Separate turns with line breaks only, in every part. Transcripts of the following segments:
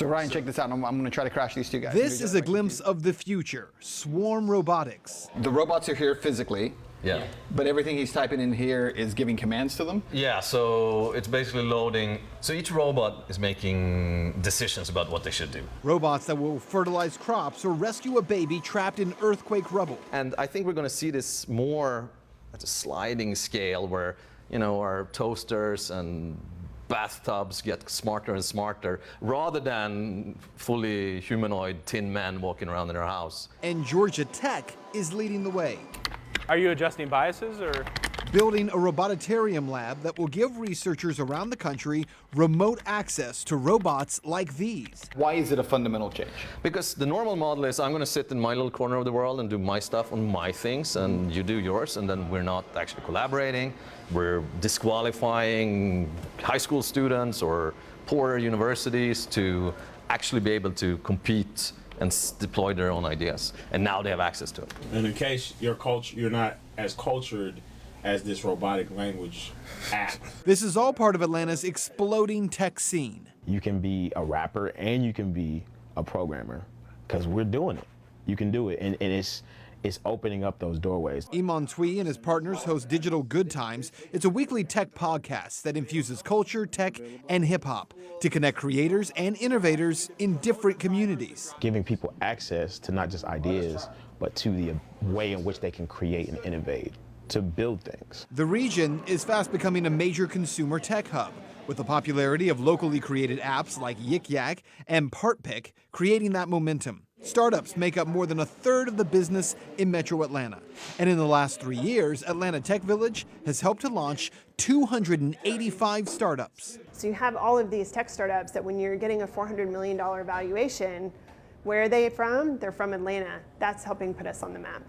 So Ryan, check this out. I'm going to try to crash these two guys.
This is a glimpse of the future, swarm robotics.
The robots are here physically.
Yeah.
But everything he's typing in here is giving commands to them?
Yeah, so it's basically loading. So each robot is making decisions about what they should do.
Robots that will fertilize crops or rescue a baby trapped in earthquake rubble.
And I think we're going to see this more at a sliding scale where, you know, our toasters and bathtubs get smarter and smarter rather than fully humanoid tin men walking around in our house.
And Georgia Tech is leading the way.
Are you adjusting biases or?
Building a robotarium lab that will give researchers around the country remote access to robots like these.
Why is it a fundamental change?
Because the normal model is I'm going to sit in my little corner of the world and do my stuff on my things, and you do yours, and then we're not actually collaborating. We're disqualifying high school students or poorer universities to actually be able to compete and deploy their own ideas, and now they have access to it.
And in case you're not as cultured as this robotic language app.
This is all part of Atlanta's exploding tech scene.
You can be a rapper and you can be a programmer, because we're doing it. You can do it, and it's opening up those doorways.
EMMAN and his partners host Digital Good Times. It's a weekly tech podcast that infuses culture, tech, and hip-hop to connect creators and innovators in different communities.
Giving people access to not just ideas, but to the way in which they can create and innovate, to build things.
The region is fast becoming a major consumer tech hub, with the popularity of locally created apps like Yik Yak and PartPick creating that momentum. Startups make up more than a third of the business in Metro Atlanta. And in the last 3 years, Atlanta Tech Village has helped to launch 285 startups.
So you have all of these tech startups that when you're getting a $400 million valuation, where are they from? They're from Atlanta. That's helping put us on the map.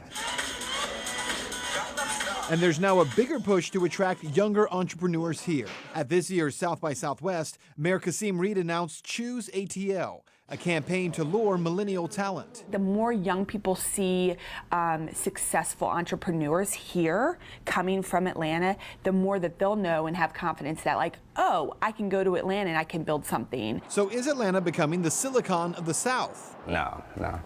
And there's now a bigger push to attract younger entrepreneurs here. At this year's South by Southwest, Mayor Kasim Reed announced Choose ATL, a campaign to lure millennial talent.
The more young people see successful entrepreneurs here coming from Atlanta, the more that they'll know and have confidence that, like, oh, I can go to Atlanta and I can build something.
So is Atlanta becoming the Silicon of the South?
No.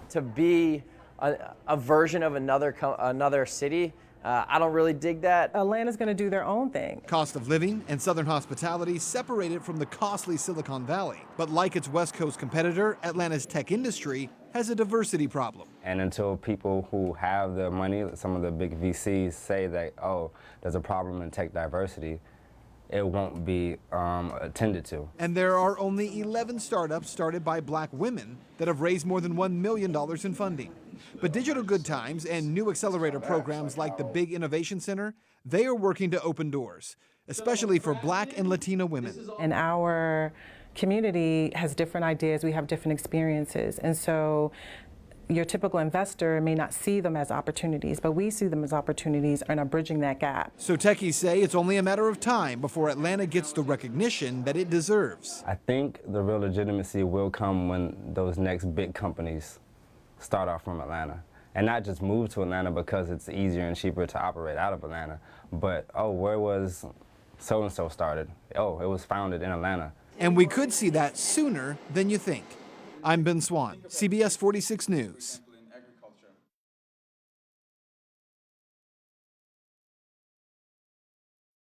To be a version of another city, I don't really dig that.
Atlanta's going to do their own thing.
Cost of living and Southern hospitality separated from the costly Silicon Valley. But like its West Coast competitor, Atlanta's tech industry has a diversity problem.
And until people who have the money, some of the big VCs say that, oh, there's a problem in tech diversity, it won't be attended to.
And there are only 11 startups started by black women that have raised more than $1 million in funding. But Digital Good Times and new accelerator programs like the Big Innovation Center, they are working to open doors, especially for black and Latina women.
And our community has different ideas, we have different experiences, and so your typical investor may not see them as opportunities, but we see them as opportunities and are bridging that gap.
So techies say it's only a matter of time before Atlanta gets the recognition that it deserves.
I think the real legitimacy will come when those next big companies start off from Atlanta. And not just move to Atlanta because it's easier and cheaper to operate out of Atlanta, but, oh, where was so-and-so started? Oh, it was founded in Atlanta.
And we could see that sooner than you think. I'm Ben Swan, CBS 46 News.